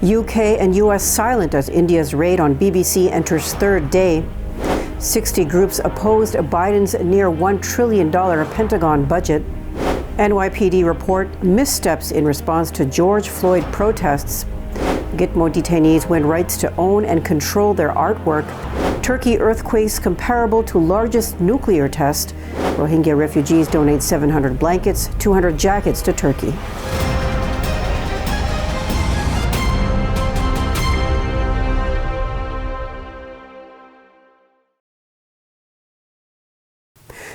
UK and US silent as India's raid on BBC enters third day. 60 groups opposed Biden's near $1 trillion Pentagon budget. NYPD report missteps in response to George Floyd protests. Gitmo detainees win rights to own and control their artwork. Turkey earthquakes comparable to largest nuclear test. Rohingya refugees donate 700 blankets, 200 jackets to Turkey.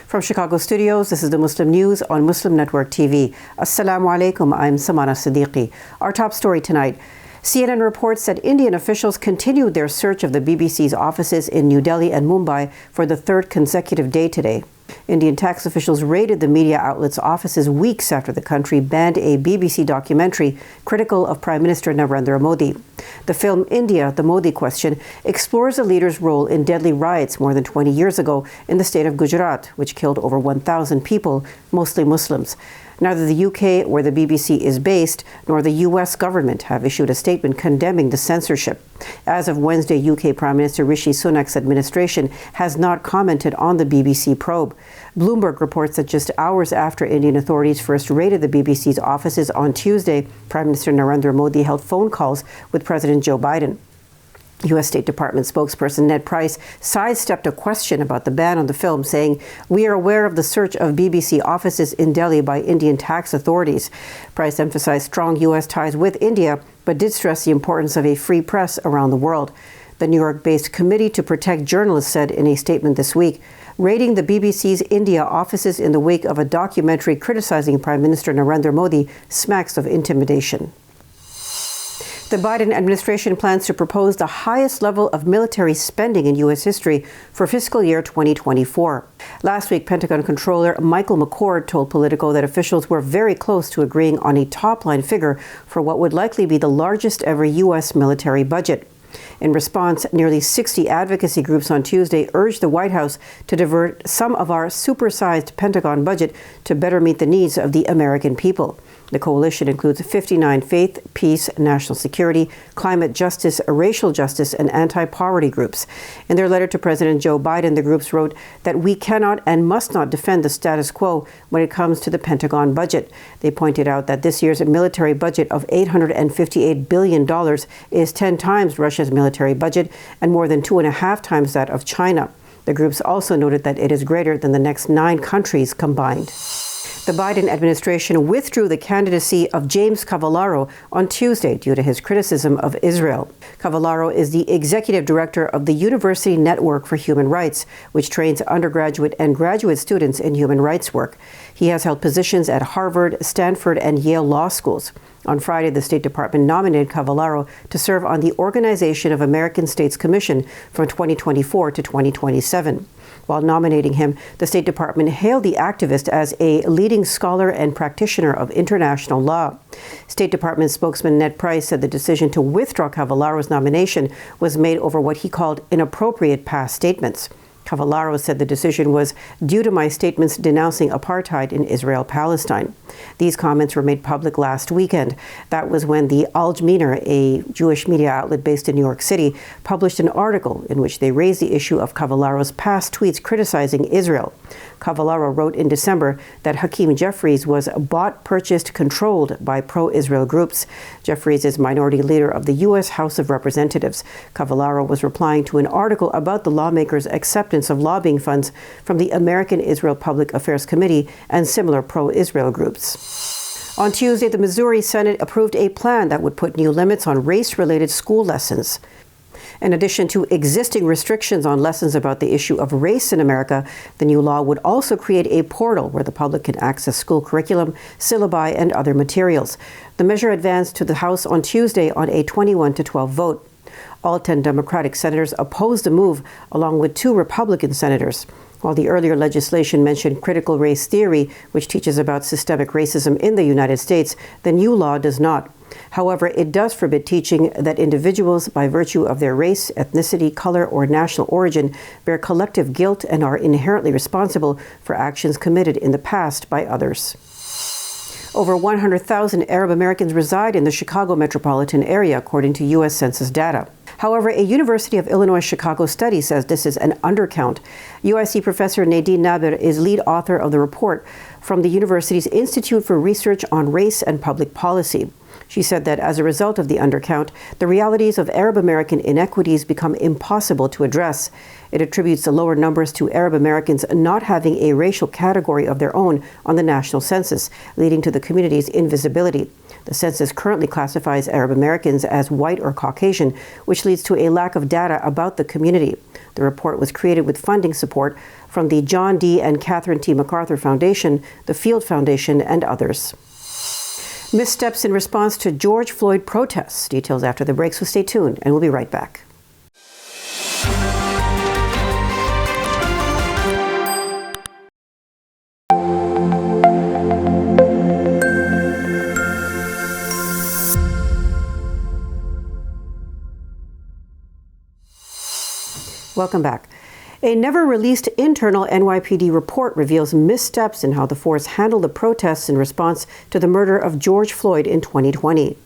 From Chicago studios, this is the Muslim News on Muslim Network TV. Assalamu alaikum, I'm Samana Siddiqui. Our top story tonight. CNN reports that Indian officials continued their search of the BBC's offices in New Delhi and Mumbai for the third consecutive day today. Indian tax officials raided the media outlet's offices weeks after the country banned a BBC documentary critical of Prime Minister Narendra Modi. The film India, The Modi Question, explores the leader's role in deadly riots more than 20 years ago in the state of Gujarat, which killed over 1,000 people, mostly Muslims. Neither the UK, where the BBC is based, nor the US government have issued a statement condemning the censorship. As of Wednesday, UK Prime Minister Rishi Sunak's administration has not commented on the BBC probe. Bloomberg reports that just hours after Indian authorities first raided the BBC's offices on Tuesday, Prime Minister Narendra Modi held phone calls with President Joe Biden. U.S. State Department spokesperson Ned Price sidestepped a question about the ban on the film, saying, "We are aware of the search of BBC offices in Delhi by Indian tax authorities." Price emphasized strong U.S. ties with India, but did stress the importance of a free press around the world. The New York-based Committee to Protect Journalists said in a statement this week, raiding the BBC's India offices in the wake of a documentary criticizing Prime Minister Narendra Modi smacks of intimidation. The Biden administration plans to propose the highest level of military spending in U.S. history for fiscal year 2024. Last week, Pentagon Controller Michael McCord told Politico that officials were very close to agreeing on a top-line figure for what would likely be the largest ever U.S. military budget. In response, nearly 60 advocacy groups on Tuesday urged the White House to divert some of our supersized Pentagon budget to better meet the needs of the American people. The coalition includes 59 faith, peace, national security, climate justice, racial justice, and anti-poverty groups. In their letter to President Joe Biden, the groups wrote that we cannot and must not defend the status quo when it comes to the Pentagon budget. They pointed out that this year's military budget of $858 billion is 10 times Russia's military budget and more than 2.5 times that of China. The groups also noted that it is greater than the next 9 countries combined. The Biden administration withdrew the candidacy of James Cavallaro on Tuesday due to his criticism of Israel. Cavallaro is the executive director of the University Network for Human Rights, which trains undergraduate and graduate students in human rights work. He has held positions at Harvard, Stanford, and Yale law schools. On Friday, the State Department nominated Cavallaro to serve on the Organization of American States Commission from 2024 to 2027. While nominating him, the State Department hailed the activist as a leading scholar and practitioner of international law. State Department spokesman Ned Price said the decision to withdraw Cavallaro's nomination was made over what he called inappropriate past statements. Cavallaro said the decision was due to my statements denouncing apartheid in Israel-Palestine. These comments were made public last weekend. That was when the Al-Jmeiner, a Jewish media outlet based in New York City, published an article in which they raised the issue of Cavallaro's past tweets criticizing Israel. Cavallaro wrote in December that Hakeem Jeffries was bought, purchased, controlled by pro-Israel groups. Jeffries is minority leader of the U.S. House of Representatives. Cavallaro was replying to an article about the lawmakers' acceptance of lobbying funds from the American Israel Public Affairs Committee and similar pro-Israel groups. On Tuesday, the Missouri Senate approved a plan that would put new limits on race-related school lessons. In addition to existing restrictions on lessons about the issue of race in America, the new law would also create a portal where the public can access school curriculum, syllabi, and other materials. The measure advanced to the House on Tuesday on a 21-12 vote. All 10 Democratic senators opposed the move, along with 2 Republican senators. While the earlier legislation mentioned critical race theory, which teaches about systemic racism in the United States, the new law does not. However, it does forbid teaching that individuals, by virtue of their race, ethnicity, color, or national origin, bear collective guilt and are inherently responsible for actions committed in the past by others. Over 100,000 Arab Americans reside in the Chicago metropolitan area, according to U.S. Census data. However, a University of Illinois Chicago study says this is an undercount. UIC professor Nadine Naber is lead author of the report from the university's Institute for Research on Race and Public Policy. She said that as a result of the undercount, the realities of Arab American inequities become impossible to address. It attributes the lower numbers to Arab Americans not having a racial category of their own on the national census, leading to the community's invisibility. The census currently classifies Arab Americans as white or Caucasian, which leads to a lack of data about the community. The report was created with funding support from the John D. and Catherine T. MacArthur Foundation, the Field Foundation, and others. Missteps in response to George Floyd protests. Details after the break, so stay tuned, and we'll be right back. Welcome back. A never-released internal NYPD report reveals missteps in how the force handled the protests in response to the murder of George Floyd in 2020.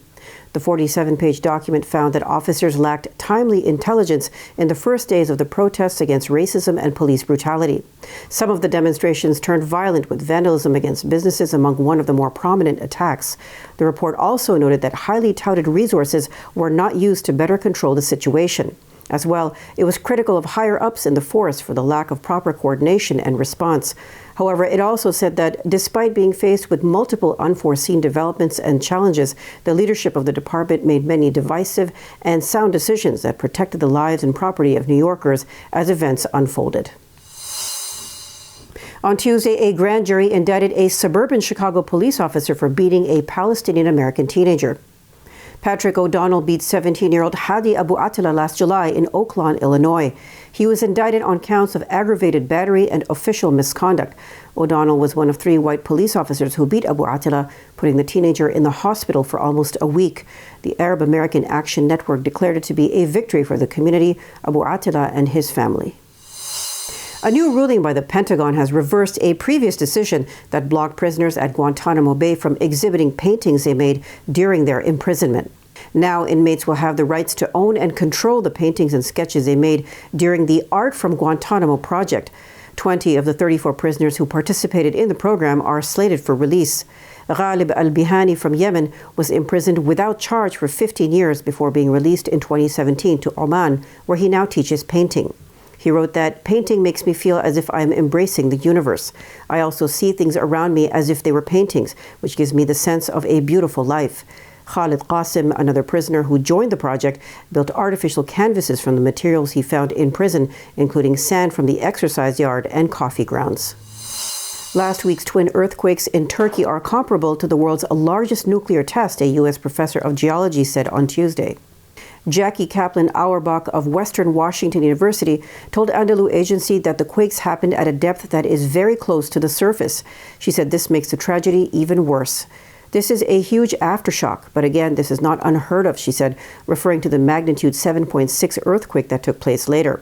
The 47-page document found that officers lacked timely intelligence in the first days of the protests against racism and police brutality. Some of the demonstrations turned violent, with vandalism against businesses among one of the more prominent attacks. The report also noted that highly touted resources were not used to better control the situation. As well, it was critical of higher-ups in the force for the lack of proper coordination and response. However, it also said that despite being faced with multiple unforeseen developments and challenges, the leadership of the department made many divisive and sound decisions that protected the lives and property of New Yorkers as events unfolded. On Tuesday, a grand jury indicted a suburban Chicago police officer for beating a Palestinian-American teenager. Patrick O'Donnell beat 17-year-old Hadi Abu Atila last July in Oaklawn, Illinois. He was indicted on counts of aggravated battery and official misconduct. O'Donnell was one of 3 white police officers who beat Abu Atila, putting the teenager in the hospital for almost a week. The Arab American Action Network declared it to be a victory for the community, Abu Atila and his family. A new ruling by the Pentagon has reversed a previous decision that blocked prisoners at Guantanamo Bay from exhibiting paintings they made during their imprisonment. Now, inmates will have the rights to own and control the paintings and sketches they made during the Art from Guantanamo project. 20 of the 34 prisoners who participated in the program are slated for release. Ghalib al-Bihani from Yemen was imprisoned without charge for 15 years before being released in 2017 to Oman, where he now teaches painting. He wrote that, "Painting makes me feel as if I am embracing the universe. I also see things around me as if they were paintings, which gives me the sense of a beautiful life." Khalid Qasim, another prisoner who joined the project, built artificial canvases from the materials he found in prison, including sand from the exercise yard and coffee grounds. Last week's twin earthquakes in Turkey are comparable to the world's largest nuclear test, a U.S. professor of geology said on Tuesday. Jackie Kaplan Auerbach of Western Washington University told Anadolu Agency that the quakes happened at a depth that is very close to the surface. She said this makes the tragedy even worse. "This is a huge aftershock, but again, this is not unheard of," she said, referring to the magnitude 7.6 earthquake that took place later.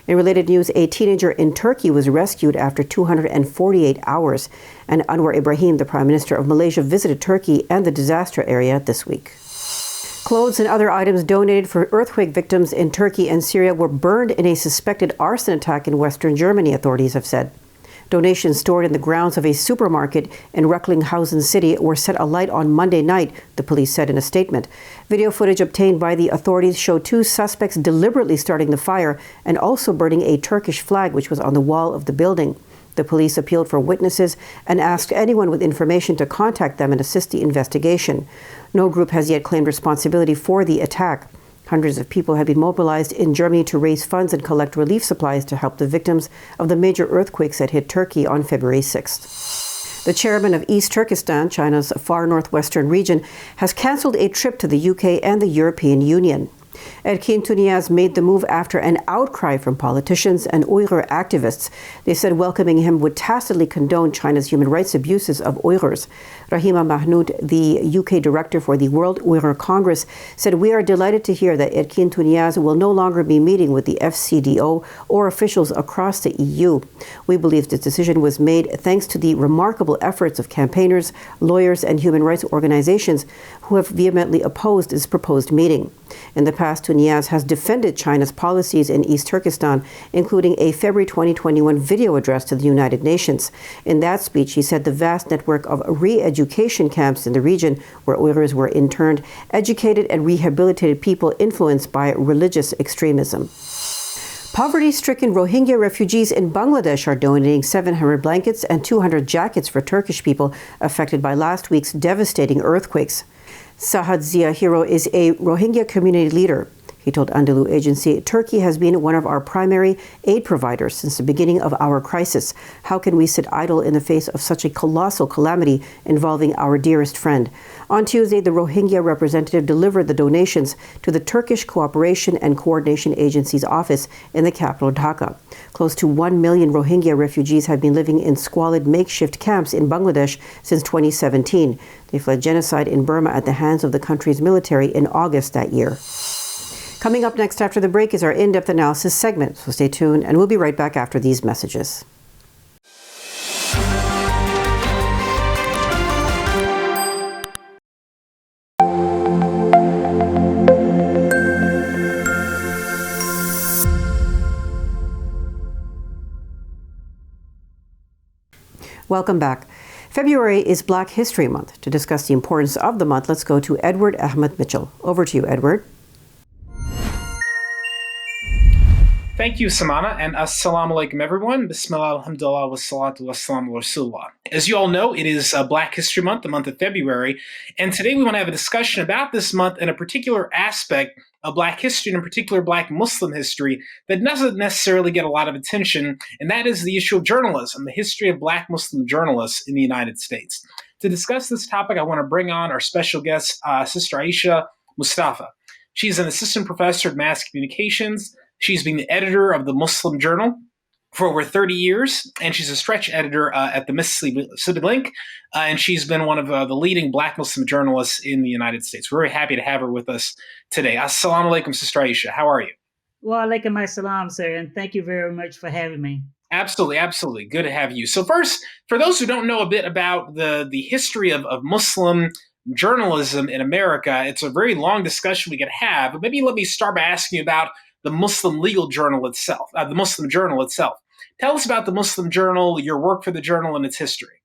In related news, a teenager in Turkey was rescued after 248 hours, and Anwar Ibrahim, the Prime Minister of Malaysia, visited Turkey and the disaster area this week. Clothes and other items donated for earthquake victims in Turkey and Syria were burned in a suspected arson attack in western Germany, authorities have said. Donations stored in the grounds of a supermarket in Recklinghausen City were set alight on Monday night, the police said in a statement. Video footage obtained by the authorities showed 2 suspects deliberately starting the fire and also burning a Turkish flag which was on the wall of the building. The police appealed for witnesses and asked anyone with information to contact them and assist the investigation. No group has yet claimed responsibility for the attack. Hundreds of people have been mobilized in Germany to raise funds and collect relief supplies to help the victims of the major earthquakes that hit Turkey on February 6th. The chairman of East Turkestan, China's far northwestern region, has canceled a trip to the UK and the European Union. Erkin Tuniaz made the move after an outcry from politicians and Uyghur activists. They said welcoming him would tacitly condone China's human rights abuses of Uyghurs. Rahima Mahnoud, the UK director for the World Uyghur Congress, said, "We are delighted to hear that Erkin Tuniaz will no longer be meeting with the FCDO or officials across the EU. We believe this decision was made thanks to the remarkable efforts of campaigners, lawyers, and human rights organizations who have vehemently opposed this proposed meeting." In the past, Tuniaz has defended China's policies in East Turkestan, including a February 2021 video address to the United Nations. In that speech, he said the vast network of re-education camps in the region where Uyghurs were interned educated and rehabilitated people influenced by religious extremism. Poverty-stricken Rohingya refugees in Bangladesh are donating 700 blankets and 200 jackets for Turkish people affected by last week's devastating earthquakes. Sahad Zia Hiro is a Rohingya community leader. He told Anadolu agency, "Turkey has been one of our primary aid providers since the beginning of our crisis. How can we sit idle in the face of such a colossal calamity involving our dearest friend?" On Tuesday, the Rohingya representative delivered the donations to the Turkish Cooperation and Coordination Agency's office in the capital, Dhaka. Close to 1 million Rohingya refugees have been living in squalid makeshift camps in Bangladesh since 2017. They fled genocide in Burma at the hands of the country's military in August that year. Coming up next after the break is our in-depth analysis segment, so stay tuned, and we'll be right back after these messages. Welcome back. February is Black History Month. To discuss the importance of the month, let's go to Edward Ahmed Mitchell. Over to you, Edward. Thank you, Samana, and assalamu alaikum, everyone. Bismillah, alhamdulillah, wassalatu wassalamu rasulullah. As you all know, it is Black History Month, the month of February, and today we want to have a discussion about this month and a particular aspect of Black history, and in particular Black Muslim history, that doesn't necessarily get a lot of attention, and that is the issue of journalism, the history of Black Muslim journalists in the United States. To discuss this topic, I want to bring on our special guest, Sister Ayesha Mustafaa. She's an assistant professor of mass communications. She's been the editor of the Muslim Journal for over 30 years, and she's a stretch editor at the Mississippi Link, and she's been one of the leading Black Muslim journalists in the United States. We're very happy to have her with us today. Assalamu alaikum, Sister Ayesha. How are you? Wa alaikum assalam, sir, and thank you very much for having me. Absolutely, absolutely. Good to have you. So first, for those who don't know a bit about the history of Muslim journalism in America, it's a very long discussion we could have, but maybe let me start by asking you about the Muslim legal journal itself, the Muslim Journal itself. Tell us about the Muslim Journal, your work for the journal, and its history.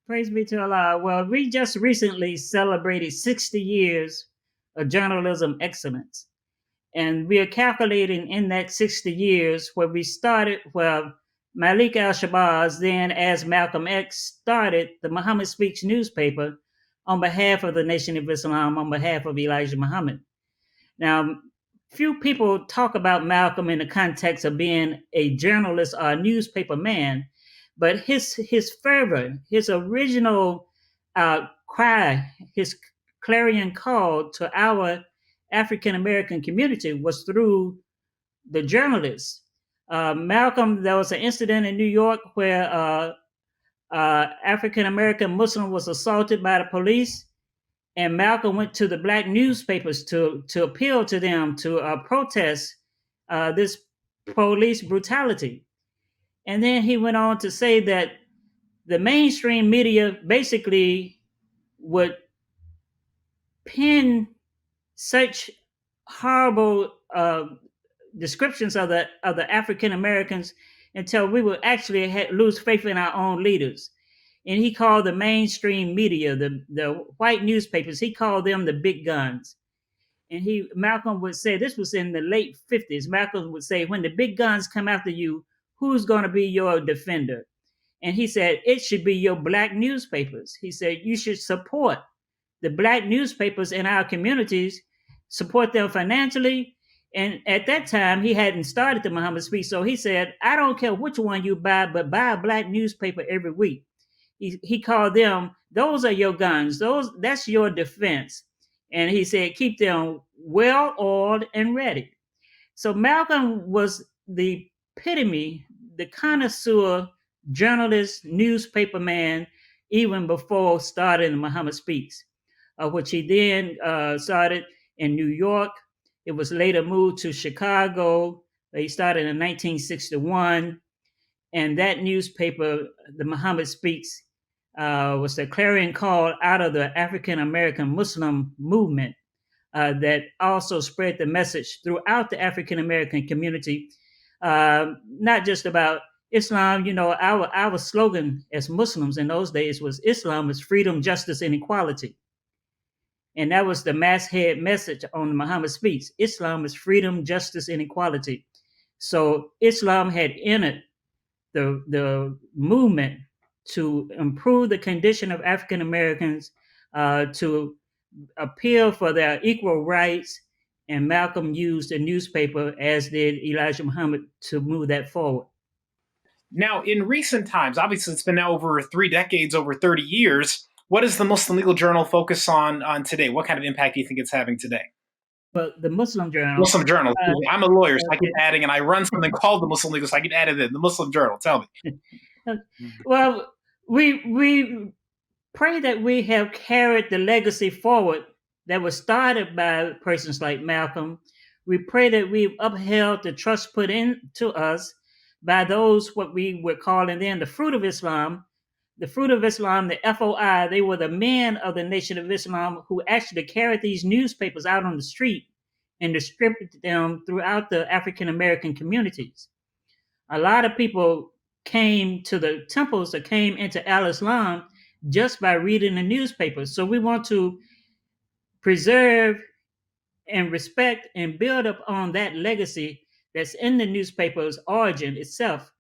Praise be to Allah. Well, we just recently celebrated 60 years of journalism excellence. And we are calculating in that 60 years where we started, where Malik al-Shabazz, then as Malcolm X, started the Muhammad Speaks newspaper on behalf of the Nation of Islam, on behalf of Elijah Muhammad. Now, few people talk about Malcolm in the context of being a journalist or a newspaper man, but his fervor, his original cry, his clarion call to our African American community was through the journalists. Malcolm, there was an incident in New York where African American Muslim was assaulted by the police. And Malcolm went to the Black newspapers to appeal to them to protest this police brutality. And then he went on to say that the mainstream media basically would pin such horrible descriptions of the African Americans until we would actually lose faith in our own leaders. And he called the mainstream media, the white newspapers, he called them the big guns. And Malcolm would say, this was in the late 50s, Malcolm would say, when the big guns come after you, who's going to be your defender? And he said, it should be your Black newspapers. He said, you should support the Black newspapers in our communities, support them financially. And at that time, he hadn't started the Muhammad Speech. So he said, I don't care which one you buy, but buy a Black newspaper every week. He called them, those are your guns. That's your defense. And he said, keep them well oiled and ready. So Malcolm was the epitome, the connoisseur journalist, newspaper man, even before starting Muhammad Speaks, which he then started in New York. It was later moved to Chicago. He started in 1961. And that newspaper, the Muhammad Speaks, was the clarion call out of the African American Muslim movement that also spread the message throughout the African American community, not just about Islam. You know, our slogan as Muslims in those days was Islam is freedom, justice, and equality. And that was the masthead message on Muhammad Speaks. Islam is freedom, justice, and equality. So Islam had entered the movement to improve the condition of African Americans, to appeal for their equal rights, and Malcolm used the newspaper, as did Elijah Muhammad, to move that forward. Now, in recent times, obviously it's been now over 3 decades, over 30 years. What does the Muslim Legal Journal focus on today? What kind of impact do you think it's having today? But the Muslim Journal. Muslim Journal. I'm a lawyer, so I keep adding, and I run something called the Muslim Legal, so I keep adding it. The Muslim Journal. Tell me. Well, we pray that we have carried the legacy forward that was started by persons like Malcolm. We pray that we've upheld the trust put into us by those what we were calling then the fruit of Islam. The fruit of Islam, the FOI, they were the men of the Nation of Islam who actually carried these newspapers out on the street and distributed them throughout the African American communities. A lot of people came to the temples or came into Al-Islam just by reading the newspapers. So we want to preserve and respect and build up on that legacy that's in the newspaper's origin itself.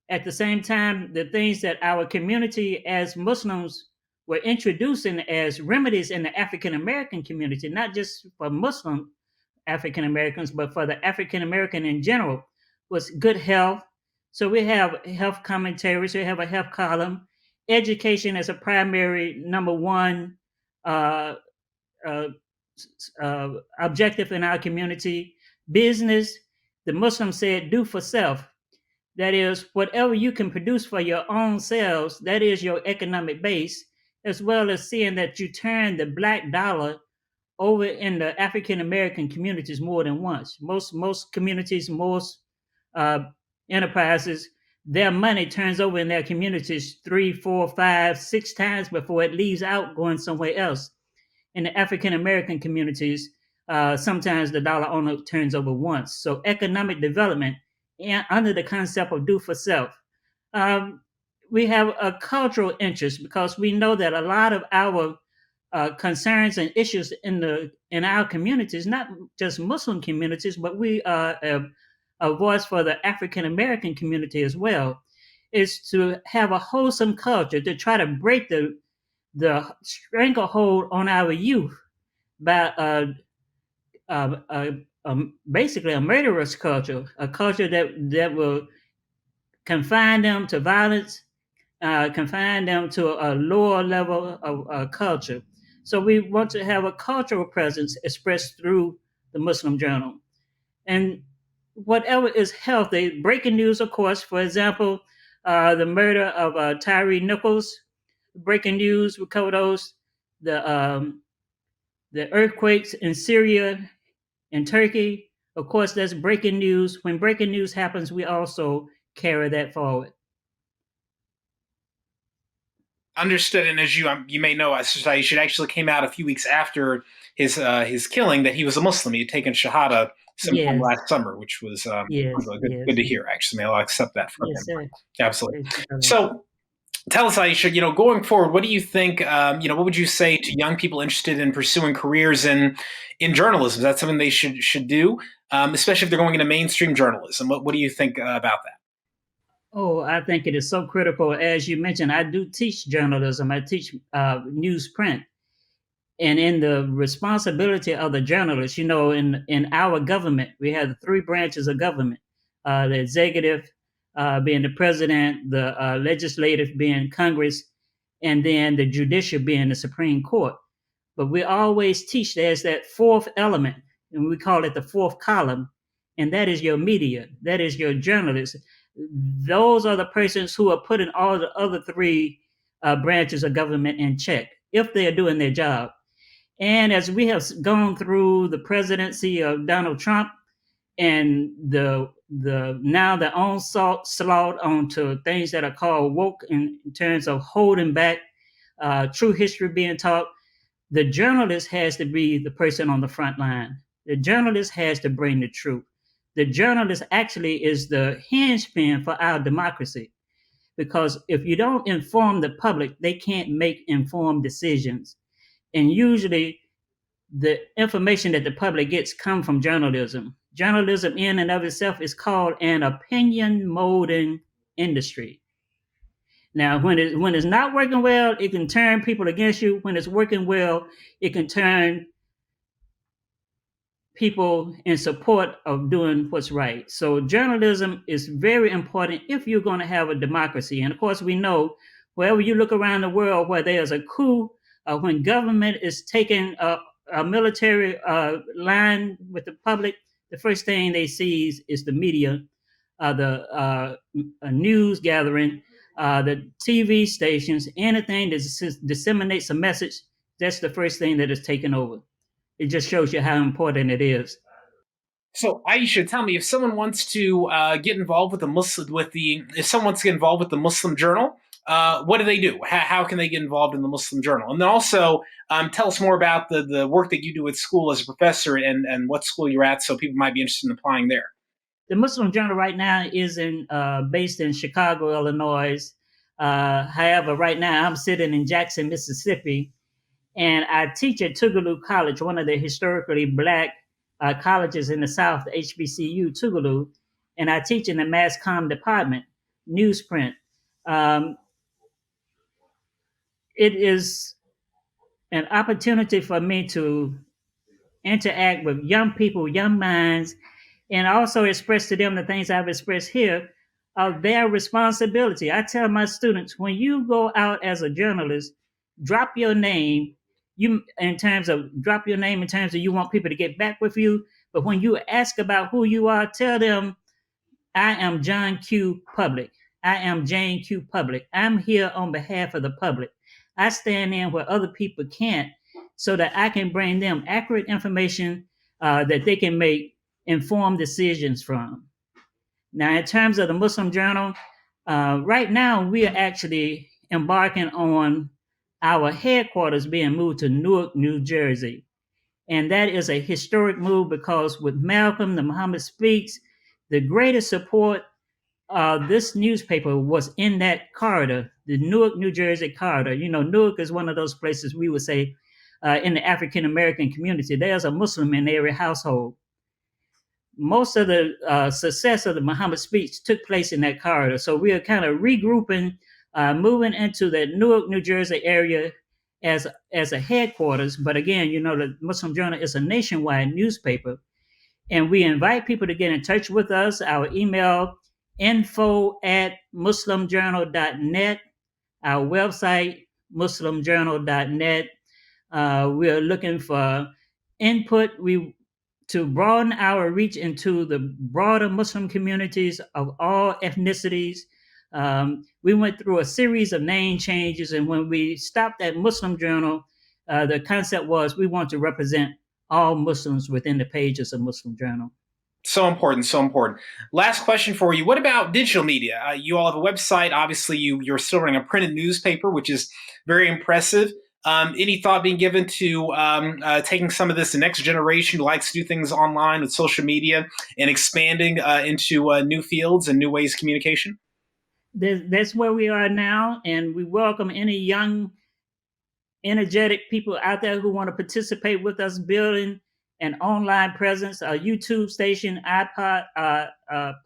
At the same time, the things that our community as Muslims were introducing as remedies in the African American community, not just for Muslim African Americans, but for the African American in general, was good health. So we have health commentaries, we have a health column, education as a primary number one uh, uh, objective in our community. Business, the Muslims said, do for self. That is, whatever you can produce for your own selves, that is your economic base, as well as seeing that you turn the black dollar over in the African American communities more than once. Most communities, most uh, enterprises, their money turns over in their communities 3, 4, 5, 6 times before it leaves out going somewhere else. In the African American communities, sometimes the dollar only turns over once. So economic development, and under the concept of do for self. We have a cultural interest because we know that a lot of our concerns and issues in our communities, not just Muslim communities, but we are a voice for the African American community as well, is to have a wholesome culture, to try to break the stranglehold on our youth by basically a murderous culture, a culture that will confine them to violence, confine them to a lower level of culture. So we want to have a cultural presence expressed through the Muslim Journal. And whatever is healthy, breaking news, of course, for example, the murder of Tyree Nichols, breaking news, we cover those, the earthquakes in Syria and Turkey. Of course, that's breaking news. When breaking news happens, we also carry that forward. Understood. And as you may know, Ayesha actually came out a few weeks after his killing that he was a Muslim. He had taken Shahada sometime last summer, which was good to hear. Actually, I'll accept that from him. Sir. Absolutely. So, tell us, Ayesha. Going forward, what do you think? What would you say to young people interested in pursuing careers in journalism? Is that something they should do, especially if they're going into mainstream journalism? What do you think about that? Oh, I think it is so critical. As you mentioned, I do teach journalism. I teach newsprint. And in the responsibility of the journalist, in our government, we have 3 branches of government, the executive being the president, the legislative being Congress, and then the judicial being the Supreme Court. But we always teach there's that fourth element, and we call it the fourth column, and that is your media, that is your journalists. Those are the persons who are putting all the other three branches of government in check if they are doing their job. And as we have gone through the presidency of Donald Trump and the now the onslaught onto things that are called woke in terms of holding back true history being taught, the journalist has to be the person on the front line. The journalist has to bring the truth. The journalist actually is the hinge-pin for our democracy, because if you don't inform the public, they can't make informed decisions. And usually the information that the public gets come from journalism. Journalism in and of itself is called an opinion molding industry. Now, when it's not working well, it can turn people against you. When it's working well, it can turn people in support of doing what's right. So journalism is very important if you're going to have a democracy. And of course, we know wherever you look around the world where there's a coup, when government is taking a military line with the public, the first thing they see is the media, the news gathering, the TV stations, anything that disseminates a message. That's the first thing that is taken over. It just shows you how important it is. So, Ayesha, tell me, if someone wants to get involved with if someone wants to get involved with the Muslim Journal, what do they do? How can they get involved in the Muslim Journal? And then also, tell us more about the work that you do at school as a professor and what school you're at, so people might be interested in applying there. The Muslim Journal right now is based in Chicago, Illinois. However, right now I'm sitting in Jackson, Mississippi, and I teach at Tougaloo College, one of the historically black colleges in the South, the HBCU Tougaloo, and I teach in the mass comm department, newsprint. It is an opportunity for me to interact with young people, young minds, and also express to them the things I've expressed here of their responsibility. I tell my students, when you go out as a journalist, drop your name. Drop your name in terms of you want people to get back with you. But when you ask about who you are, tell them, I am John Q. Public. I am Jane Q. Public. I'm here on behalf of the public. I stand in where other people can't, so that I can bring them accurate information that they can make informed decisions from. Now, in terms of the Muslim Journal, right now we are actually embarking on our headquarters being moved to Newark, New Jersey. And that is a historic move because with Malcolm, the Muhammad Speaks, the greatest support this newspaper was in that corridor, the Newark, New Jersey corridor. You know, Newark is one of those places we would say in the African American community, there's a Muslim in every household. Most of the success of the Muhammad Speech took place in that corridor. So we are kind of regrouping, moving into the Newark, New Jersey area as a headquarters. But again, you know, the Muslim Journal is a nationwide newspaper. And we invite people to get in touch with us. Our email, info@muslimjournal.net. Our website, muslimjournal.net. We're looking for input to broaden our reach into the broader Muslim communities of all ethnicities. We went through a series of name changes, and when we stopped at Muslim Journal, the concept was we want to represent all Muslims within the pages of Muslim Journal. So important, so important. Last question for you. What about digital media? You all have a website. Obviously, you're still running a printed newspaper, which is very impressive. Any thought being given to taking some of this to the next generation who likes to do things online with social media and expanding into new fields and new ways of communication? That's where we are now, and we welcome any young, energetic people out there who want to participate with us building an online presence, a YouTube station, iPod,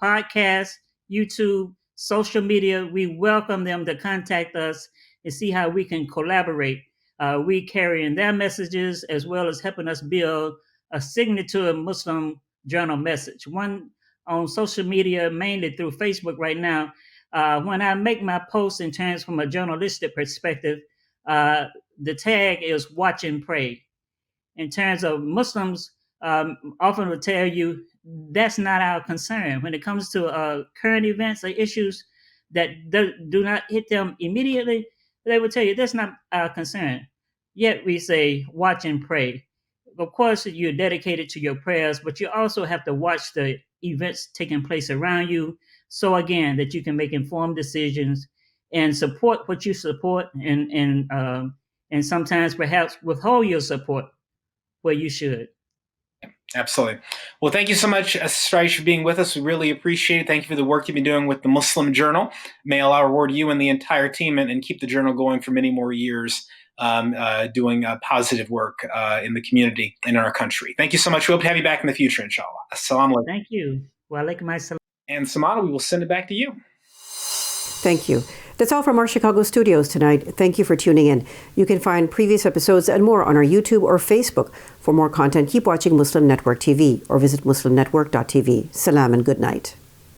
podcast, YouTube, social media. We welcome them to contact us and see how we can collaborate. We carrying their messages as well as helping us build a signature Muslim Journal message. One on social media, mainly through Facebook right now. When I make my posts in terms from a journalistic perspective, the tag is watch and pray. In terms of Muslims, often will tell you that's not our concern. When it comes to current events or issues that do not hit them immediately, they will tell you that's not our concern. Yet we say watch and pray. Of course, you're dedicated to your prayers, but you also have to watch the events taking place around you. So again, that you can make informed decisions and support what you support, and sometimes perhaps withhold your support where you should. Absolutely. Well, thank you so much, Sister Ayesha, for being with us. We really appreciate it. Thank you for the work you've been doing with the Muslim Journal. May Allah reward you and the entire team and keep the journal going for many more years, doing positive work in the community and in our country. Thank you so much. We hope to have you back in the future, inshallah. Assalamu alaikum. Thank you. Wa alaikum assalam. And Samana, we will send it back to you. Thank you. That's all from our Chicago studios tonight. Thank you for tuning in. You can find previous episodes and more on our YouTube or Facebook. For more content, keep watching Muslim Network TV or visit muslimnetwork.tv. Salam and good night.